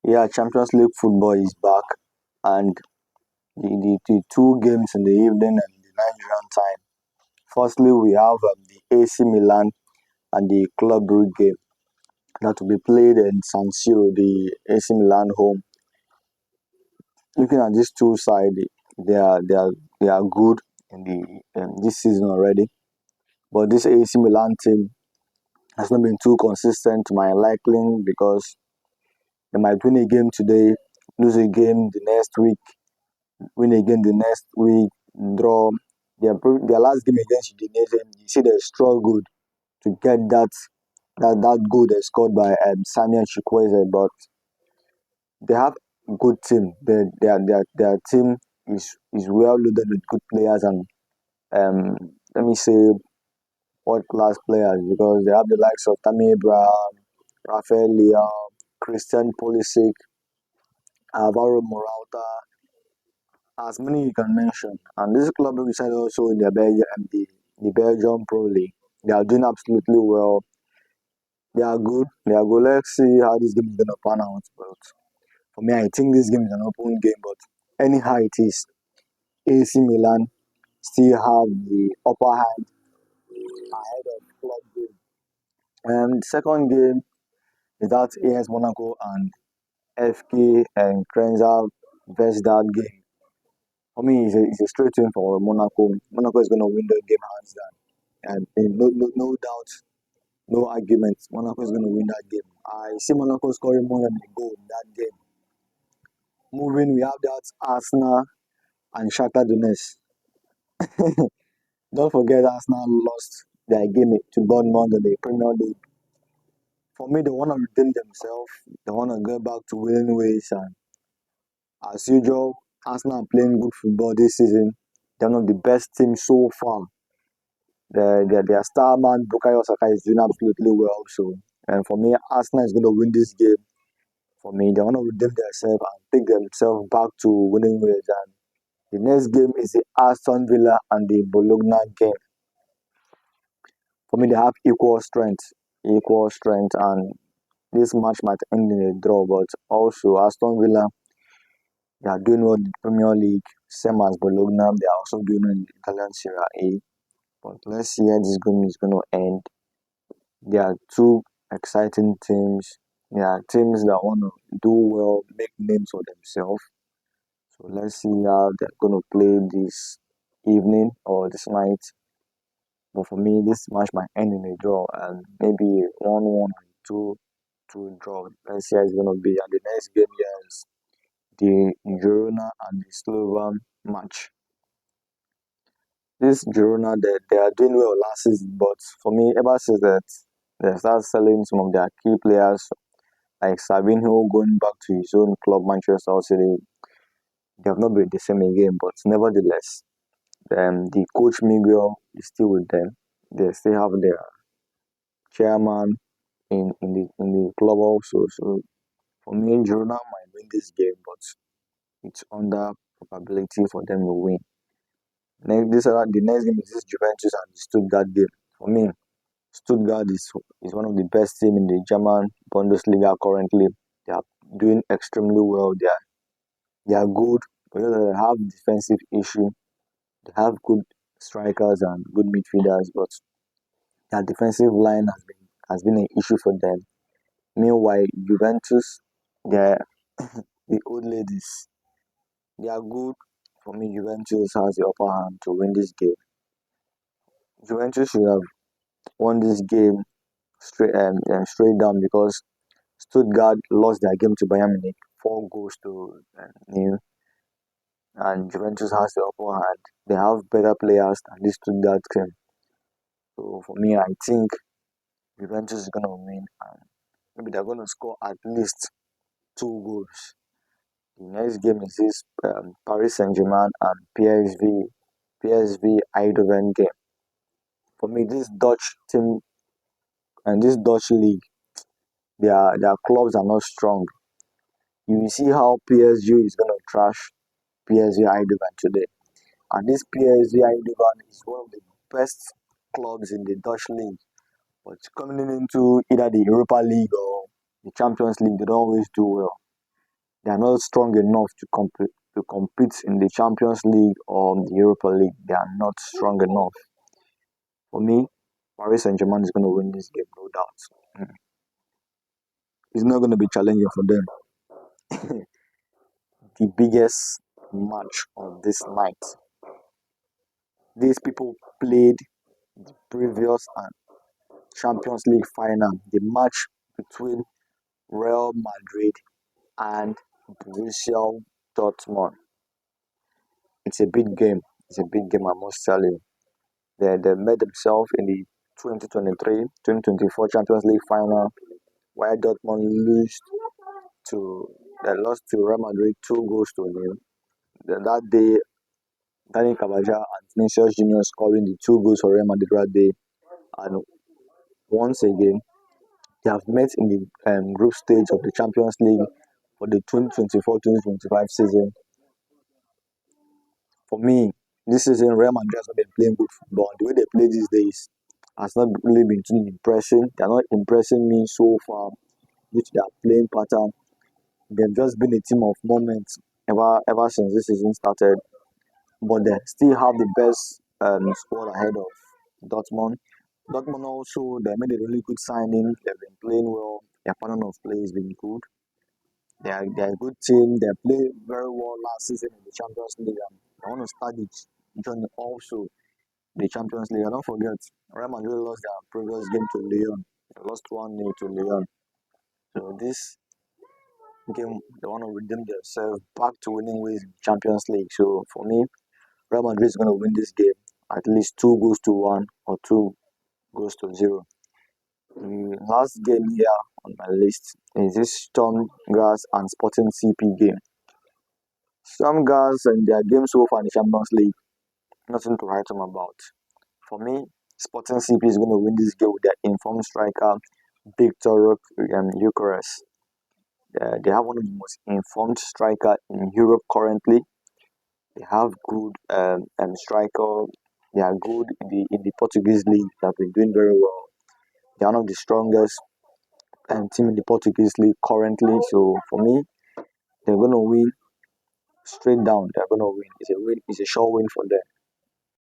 Yeah, Champions League football is back, and the two games in the evening and the Nigerian time. Firstly, we have the AC Milan and the Club Brugge game that will be played in San Siro, the AC Milan home. Looking at these two sides, they are good in the this season already. But this AC Milan team has not been too consistent to my liking because they might win a game today, lose a game the next week, win again the next week, draw. Their last game against Udinese, you see they struggled to get that goal they scored by Samuel Chukwueze, but they have a good team. Their team is well loaded with good players and let me say world class players because they have the likes of Tammy Abraham, Rafael Leao, Christian Pulisic, Alvaro Morata, as many you can mention. And this club reside also in the Belgium Pro League. They are doing absolutely well. They are good. They are good. Let's see how this game is gonna pan out. But for me, I think this game is an open game. But anyhow it is, AC Milan still have the upper hand ahead of Club Brugge. The second game is that AS Monaco and FK and Krenza versus that game. For me, it's a straight win for Monaco. Monaco is going to win the game hands down. And no doubt, no argument. Monaco is going to win that game. I see Monaco scoring more than a goal in that game. Moving, we have that Arsenal and Shakhtar Donetsk. Don't forget, Arsenal lost their game to Bournemouth in the Premier League. For me, they want to redeem themselves. They want to go back to winning ways. And as usual, Arsenal are playing good football this season. They're one of the best teams so far. Their star man Bukayo Saka is doing absolutely well. So, and for me, Arsenal is going to win this game. For me, they want to redeem themselves and take themselves back to winning ways. And the next game is the Aston Villa and the Bologna game. For me, they have equal strength, and this match might end in a draw. But also, Aston Villa, they are doing well in the Premier League, same as Bologna. They are also doing well in the Italian Serie A. But let's see how this game is going to end. There are two exciting teams. There are teams that want to do well, make names for themselves. So let's see how they're going to play this evening or this night. But for me, this match might end in a draw and maybe 1-1 and 2-2 draw. Let's see how it's going to be. And the next game here is the Girona and the Slovan match. This Girona, they are doing well last season, but for me, ever since that they start selling some of their key players like Sabinho going back to his own club, Manchester City, they have not been the same again. But nevertheless, the coach Miguel is still with them. They still have their chairman in the club also. So for me, Girona might win this game, but it's under probability for them to win. The next game is this Juventus and the Stuttgart game. For me, Stuttgart is one of the best teams in the German Bundesliga currently. They are doing extremely well. They are good, but they have defensive issue. They have good strikers and good midfielders, but their defensive line has been an issue for them. Meanwhile, Juventus, they're the old ladies. They are good. For me, Juventus has the upper hand to win this game. Juventus should have won this game straight down because Stuttgart lost their game to Bayern Munich 4 goals to nil, and Juventus has the upper hand. They have better players than this Stuttgart team. So for me, I think Juventus is gonna win, and maybe they're gonna score at least 2 goals. The next game is this Paris Saint Germain and PSV Eindhoven game. For me, this Dutch team and this Dutch league, their clubs are not strong. You will see how PSG is gonna trash PSV Eindhoven today. And this PSV Eindhoven is one of the best clubs in the Dutch league. But coming into either the Europa League or the Champions League, they don't always do well. They are not strong enough to compete in the Champions League or the Europa League. They are not strong enough. For me, Paris Saint Germain is going to win this game, no doubt. Mm. It's not going to be challenging for them. The biggest match of this night. These people played the previous Champions League final, the match between Real Madrid and Borussia Dortmund. It's a big game. It's a big game, I must tell you. They met themselves in the 2023-2024 Champions League final, where Dortmund to they lost to Real Madrid 2 goals to 0. That day, Dani Carvajal and Vinicius Junior scoring the 2 goals for Real Madrid that day. And once again, they have met in the group stage of the Champions League for the 2024-2025 season. For me, this season Real Madrid has not been playing good football. The way they play these days has not really been too impressive. They are not impressing me so far due to their playing pattern. They've just been a team of moments ever since this season started. But they still have the best squad ahead of Dortmund. Dortmund also they made a really good signing. They've been playing well. Their pattern of play has been good. They are a good team. They played very well last season in the Champions League. I want to start it join also the Champions League. And don't forget, Real Madrid lost their previous game to Lyon. They lost 1-0 to Lyon. So this game, they want to redeem themselves back to winning ways in Champions League. So for me, Real Madrid is going to win this game at least 2 goals to 1 or 2 goals to 0. The last game here on my list is this Storm Grass and Sporting CP game. Some guys and their games so far in the Champions League, nothing to write home about. For me, Sporting CP is going to win this game with their informed striker, Victor Eucharist. They have one of the most informed striker in Europe currently. They have good striker. They are good in the Portuguese league. They have been doing very well. They are one of the strongest team in the Portuguese league currently. So for me, they're going to win straight down. They're going to win. It's a win. It's a sure win for them.